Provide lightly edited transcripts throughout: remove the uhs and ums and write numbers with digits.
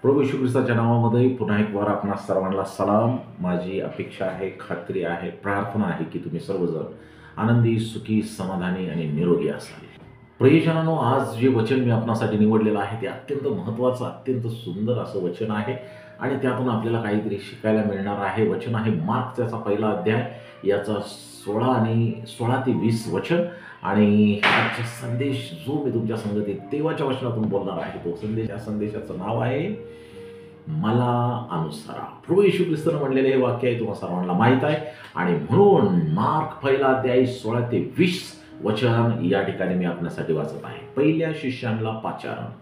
प्रभू येशू ख्रिस्ताच्या नावामध्ये पुन्हा एक वार आपणा सर्वांना सलाम. माझी अपेक्षा आहे, खात्री आहे, प्रार्थना आहे की तुम्ही सर्वजण आनंदी, सुखी, समाधानी आणि निरोगी असाल. प्रियजनांनो, आज जे वचन मी आपणासाठी निवडलेलं आहे ते अत्यंत महत्त्वाचं, अत्यंत सुंदर असं वचन आहे आणि त्यातून आपल्याला काहीतरी शिकायला मिळणार आहे. वचन आहे मार्क त्याचा पहिला अध्याय, याचा 16 ते 20 वचन. आणि आजचा संदेश जो मी तुमच्या संगती देवाच्या वचनातून बोलणार आहे, तो संदेश, या संदेशाचं नाव आहे मला अनुसरा. प्रभू येशू ख्रिस्तानं म्हणलेलं हे वाक्य आहे, तुम्हाला सर्वांना माहीत आहे. आणि म्हणून मार्क पहिला अध्याय 16 ते 20 वचन या ठिकाणी मी आपल्यासाठी वाचत आहे. पहिल्या शिष्यांना पाचारण.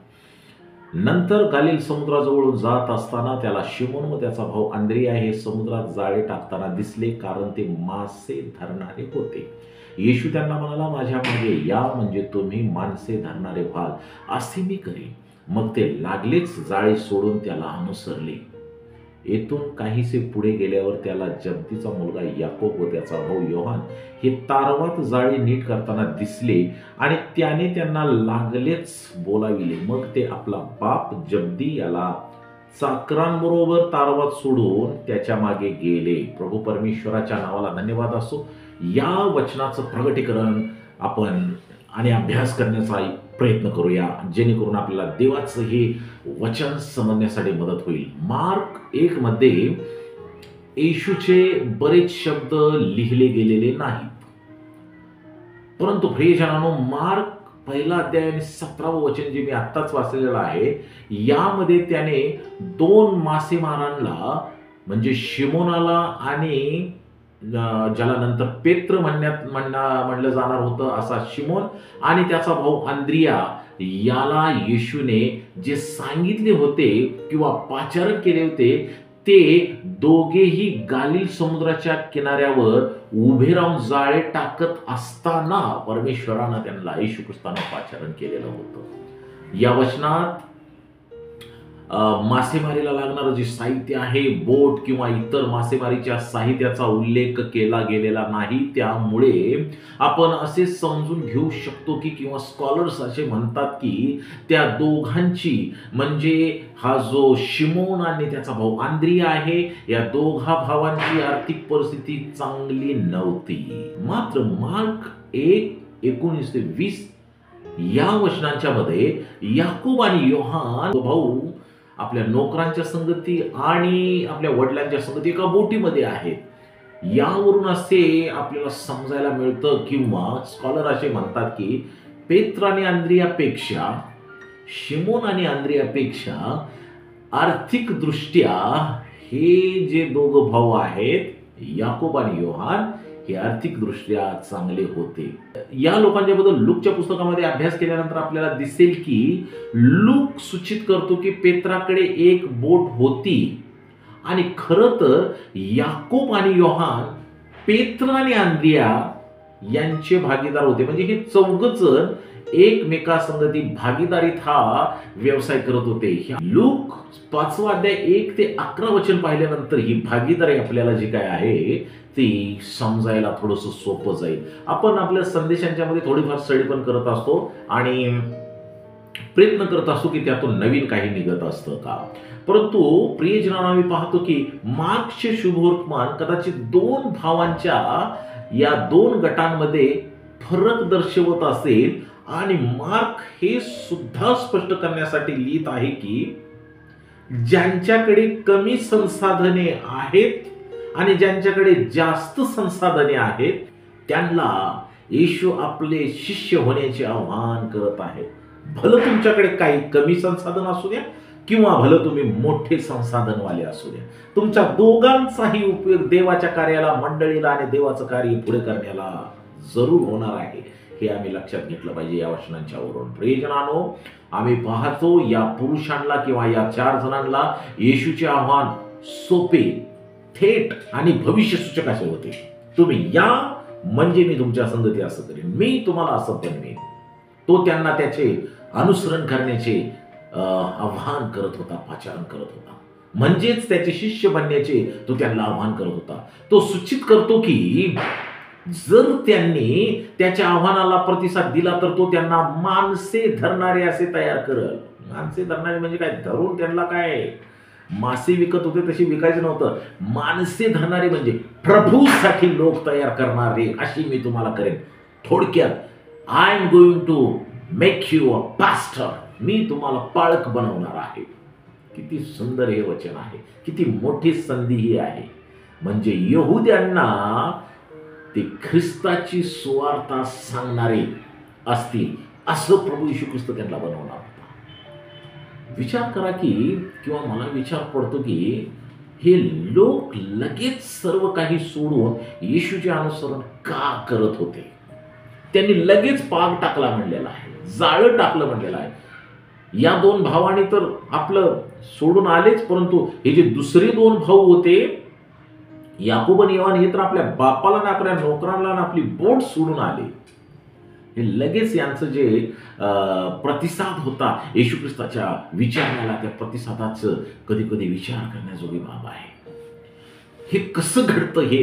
नंतर गालिल समुद्राजवळून जात असताना त्याला शिमोन व त्याचा भाऊ अंद्रिया हे समुद्रात जाळे टाकताना दिसले, कारण ते मासे धरणारे होते. येशू त्यांना म्हणाला, माझ्या मागे या, म्हणजे तुम्ही माणसे धरणारे व्हाल, असे मी करेन. मग ते लागलेच जाळे सोडून त्याला अनुसरले. येथून काहीसे पुढे गेल्यावर त्याला जब्दीचा मुलगा याकोब व त्याचा भाऊ योहान हे तारवात जाळी नीट करताना दिसले आणि त्याने त्यांना लागलेच बोलाविले. मग ते आपला बाप जब्दी याला चाकरांबरोबर तारवात सोडून त्याच्या मागे गेले. प्रभू परमेश्वराच्या नावाला धन्यवाद असो. या वचनाचं प्रगटीकरण आपण आणि अभ्यास करण्याचा प्रयत्न करूया, जेणेकरून आपल्याला देवाचं हे वचन समजण्यासाठी मदत होईल. मार्क 1 मध्ये येशूचे बरेच शब्द लिहिले गेलेले नाहीत, परंतु प्रियजनांनो, मार्क पहिला अध्याय आणि 17वं वचन जे मी आत्ताच वाचलेलं आहे, यामध्ये त्याने 2 मासेमारांना, म्हणजे शिमोनाला आणि ज्याला नंतर पेत्र म्हणलं जाणार होतं असा शिमोन, आणि त्याचा भाऊ अंद्रिया, याला येशूने जे सांगितले होते किंवा पाचारण केले होते, ते दोघेही गालिल समुद्राच्या किनाऱ्यावर उभे राहून जाळे टाकत असताना परमेश्वरानं त्यांना, येशू ख्रिस्तानं पाचारण केलेलं होतं. या वचनात मासेमारीला लागणारं जे साहित्य आहे, बोट किंवा इतर मासेमारीच्या साहित्याचा उल्लेख केला गेलेला नाही. त्यामुळे आपण असे समजून घेऊ शकतो की, किंवा स्कॉलर्स असे म्हणतात की, त्या दोघांची, म्हणजे हा जो शिमोन आणि त्याचा भाऊ अंद्रिया आहे, या दोघा भावांची आर्थिक परिस्थिती चांगली नव्हती. मात्र मार्क 1:19 ते 20 या वचनांच्या मध्ये याकोब आणि योहान भाऊ आपल्या नोकरांच्या संगती आणि आपल्या वडिलांच्या संगती एका बोटीमध्ये आहेत. यावरून असे आपल्याला समजायला मिळतं, किंवा स्कॉलर असे म्हणतात की, पेत्र आणि अंद्रियापेक्षा, शिमोन आणि अंद्रियापेक्षा आर्थिक दृष्ट्या हे जे दोघं भाऊ आहेत, याकोब आणि योहान, हे आर्थिक दृष्ट्या चांगले होते. या लोकांच्या बद्दल लूकच्या पुस्तकामध्ये अभ्यास केल्यानंतर आपल्याला दिसेल की, लूक सूचित करतो की पेत्राकडे एक बोट होती, आणि खरं तर याकोब आणि योहान पेत्र आणि अंद्रिया यांचे भागीदार होते. म्हणजे हे चौघजण एकमेकांसंगती भागीदारीत हा व्यवसाय करत होते. लूक 5 अध्याय 1 ते 11 वचन पाहिल्यानंतर ही भागीदारी आपल्याला जी काय आहे ती समजायला थोडंसं सोपं जाईल. आपण आपल्या संदेशांच्या मध्ये थोडीफार स्टडी पण करत असतो आणि प्रयत्न करत असतो की त्यातून नवीन काही निघत असतं का. परंतु प्रियजनांनो, आम्ही पाहतो की मार्कचे शुभवर्तमान कदाचित 2 भावांच्या या 2 गटांमध्ये फरक दर्शवत असेल, आणि मार्क हे सुद्धा स्पष्ट करण्यासाठी लिहित आहे की, ज्यांच्याकडे कमी संसाधने आहेत आणि ज्यांच्याकडे जास्त संसाधने आहेत, त्यांना येशू आपले शिष्य होण्याचे आवाहन करत आहे. भलं तुमच्याकडे काही कमी संसाधन असू द्या, किंवा भलं तुम्ही मोठे संसाधनवाले असू द्या, तुमच्या दोघांचाही उपयोग देवाच्या कार्याला, मंडळीला आणि देवाचं कार्य पुढे करण्याला जरूर होणार आहे, हे आम्ही लक्षात घेतलं पाहिजे या वचनांच्या वरून. प्रियजनांनो, आम्ही पाहतो या पुरुषांना किंवा या 4 जणांना येशूचे आव्हान सोपे, थेट आणि भविष्यसूचक असे होते. तुम्ही या, म्हणजे मी तुमच्या संगती असं करेन, मी तुम्हाला असं बनवेन. तो त्यांना त्याचे अनुसरण करण्याचे आव्हान करत होता, पाचारण करत होता. म्हणजेच त्याचे शिष्य बनण्याचे तो त्यांना आव्हान करत होता. तो सूचित करतो की, जर त्यांनी त्याच्या आव्हानाला प्रतिसाद दिला तर तो त्यांना माणसे धरणारे असे तयार करेल. माणसे धरणारे म्हणजे काय, धरून त्यांना काय मासे विकत होते तशी विकायचं नव्हतं. माणसे धरणारे म्हणजे प्रभूसाठी लोक तयार करणारे, अशी मी तुम्हाला करेन. थोडक्यात, I am going to make you a pastor. मी तुम्हाला पाळक बनवणार आहे. किती सुंदर हे वचन आहे, किती मोठी संधी ही आहे. म्हणजे यहुद्यांना ते ख्रिस्ताची सुवार्ता सांगणारे असतील असं प्रभू येशू ख्रिस्त त्यांना बनवणार होता. विचार करा की, किंवा मला विचार पडतो की हे लोक लगेच सर्व काही सोडून येशूचे अनुसरण का करत होते? त्यांनी लगेच पाग टाकला म्हणलेला आहे, जाळं टाकलं म्हणलेलं आहे. या दोन भावांनी तर आपलं सोडून आलेच, परंतु हे जे दुसरे दोन भाऊ होते, याकूब आणि योहान, हे तर आपल्या बापाला ना आपल्या नोकरांना ना आपली बोट सोडून आले. हे लगेच यांचं जे प्रतिसाद होता येशू ख्रिस्ताच्या विचाराला, त्या प्रतिसादाचं कधी कधी विचार करण्याजोगी बाब आहे. हे कसं घडतं हे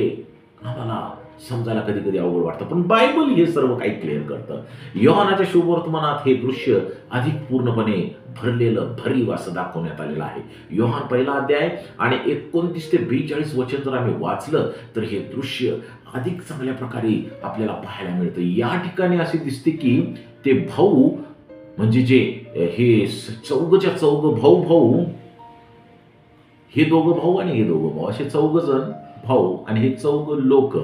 आम्हाला समजायला कधी कधी अवघड वाटतं, पण बायबल हे सर्व काही क्लिअर करतं. योहानाच्या शुभवर्तमानात हे दृश्य अधिक पूर्णपणे भरलेलं भरीव असं दाखवण्यात आलेलं आहे. योहान 1 अध्याय आणि 29 ते 42 वचन जर आम्ही वाचलं तर हे दृश्य अधिक चांगल्या प्रकारे आपल्याला पाहायला मिळतं. या ठिकाणी असे दिसते की ते भाऊ, म्हणजे जे हे चौघच्या चौघ भाऊ, हे दोघं भाऊ आणि हे दोघं भाऊ, असे 4 जण भाऊ आणि हे 4 लोक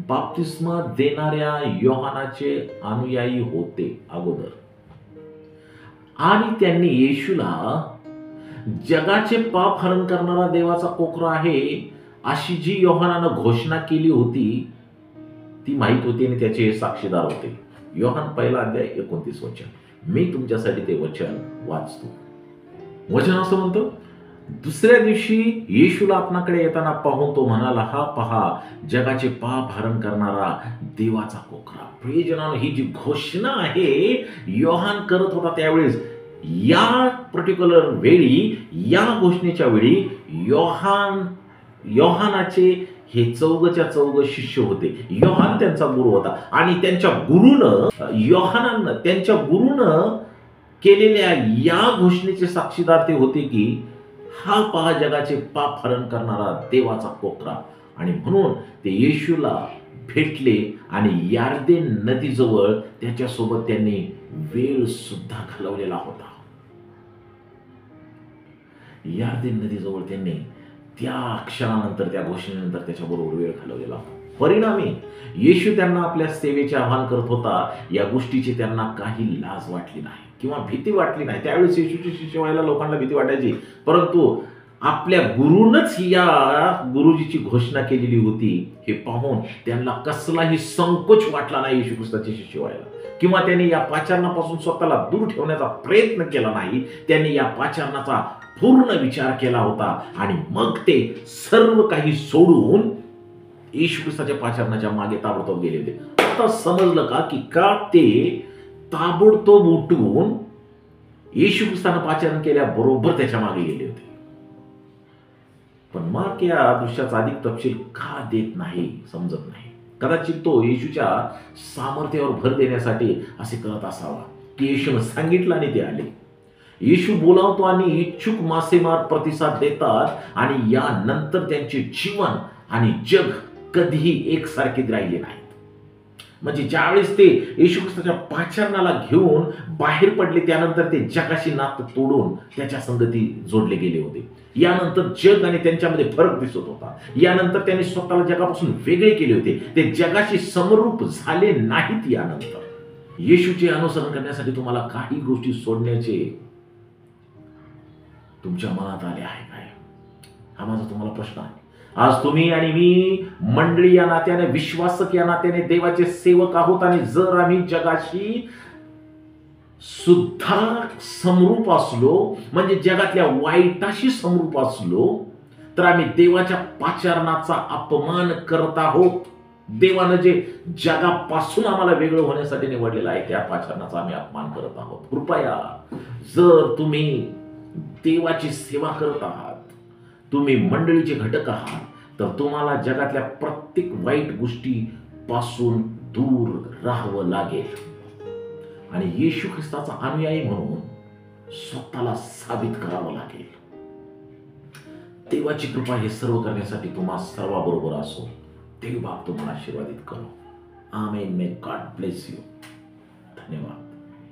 बाप्तिस्मा देणाऱ्या योहानाचे अनुयायी होते अगोदर. आणि त्यांनी येशूला जगाचे पाप हरण करणारा देवाचा कोकरा आहे अशी जी योहानानं घोषणा केली होती ती माहीत होती आणि त्याचे हे साक्षीदार होते. योहान 1 अध्याय 29 वचन. मी तुमच्यासाठी ते वचन वाचतो. वचन असं म्हणतं, दुसऱ्या दिवशी येशूला आपणाकडे येताना पाहून तो म्हणाला, हा पहा जगाचे पाप हरण करणारा देवाचा कोकरा. प्रियजनांनो, ही जी घोषणा आहे योहान करत होता त्यावेळेस, या पर्टिक्युलर वेळी, या घोषणेच्या वेळी योहानाचे हे 4च्या 4 शिष्य होते. योहान त्यांचा गुरु होता आणि त्यांच्या गुरुनं केलेल्या या घोषणेचे साक्षीदार ते होते की हा पहा जगाचे पाप हरण करणारा देवाचा कोकरा. आणि म्हणून ते येशूला भेटले आणि यार्देन नदीजवळ त्याच्यासोबत त्यांनी वेळ सुद्धा घालवलेला होता. यार्देन नदीजवळ त्यांनी त्या क्षणानंतर, त्या घोषणेनंतर त्याच्याबरोबर वेळ घालवलेला होता. परिणामी येशू त्यांना आपल्या सेवेचे आवाहन करत होता. या गोष्टीची त्यांना काही लाज वाटली नाही किंवा भीती वाटली नाही. त्यावेळेस येशूची शिष्य व्हायला लोकांना भीती वाटायची, परंतु आपल्या गुरुनच या गुरुजीची घोषणा केलेली होती हे पाहून त्यांना कसलाही संकोच वाटला नाही येशू ख्रिस्ताचे शिष्य व्हायला, किंवा त्यांनी या पाचारणापासून स्वतःला दूर ठेवण्याचा प्रयत्न केला नाही. त्यांनी या पाचारणाचा पूर्ण विचार केला होता आणि मग ते सर्व काही सोडून येशू ख्रिस्ताच्या पाचारणाच्या मागे ताबडतोब गेले होते. आता समजलं का की का ते ताबडतोब उठून येशू ख्रिस्तानं पाचारण केल्याबरोबर त्याच्या मागे गेले होते. पण मार्क या दृश्याचा अधिक तपशील का देत नाही समजत नाही. कदाचित तो येशूच्या सामर्थ्यावर भर देण्यासाठी असे करत असावा की येशूनं सांगितलं आणि ते आले. येशू बोलावतो आणि इच्छुक मासेमार प्रतिसाद देतात आणि यानंतर त्यांचे जीवन आणि जग कधीही एकसारखे राहिले नाहीत. म्हणजे ज्यावेळेस ते येशू ख्रिस्ताच्या पाचारणाला घेऊन बाहेर पडले, त्यानंतर ते जगाशी नातं तोडून त्याच्या संगती जोडले गेले होते. यानंतर जग आणि त्यांच्यामध्ये फरक दिसत होता. यानंतर त्यांनी स्वतःला जगापासून वेगळे केले होते. ते जगाशी समरूप झाले नाहीत. यानंतर येशूचे अनुसरण करण्यासाठी तुम्हाला काही गोष्टी सोडण्याचे तुमच्या मनात आले आहे काय? हा माझा तुम्हाला प्रश्न आहे. आज तुम्ही आणि मी मंडळी या नात्याने, विश्वासक या नात्याने देवाचे सेवक आहोत आणि जर आम्ही जगाशी सुद्धा समरूप असलो, म्हणजे जगातल्या वाईटाशी समरूप असलो, तर आम्ही देवाच्या पाचारणाचा अपमान करत आहोत. देवानं जे जगापासून आम्हाला वेगळं होण्यासाठी निवडलेलं आहे त्या पाचारणाचा आम्ही अपमान करत आहोत. कृपया, जर तुम्ही देवाची सेवा करत आहात, तुम्ही मंडळीचे घटक आहात, तर तुम्हाला जगातल्या प्रत्येक वाईट गोष्टी पासून दूर राहावं लागेल. आणि येशू ख्रिस्ताचा अनुयायी म्हणून स्वतःला साबित करावं लागेल. देवाची कृपा हे सर्व करण्यासाठी तुम्हा सर्वाबरोबर असो. देव बाप तुम्हाला आशीर्वादित करो. Amen. May God bless you. धन्यवाद.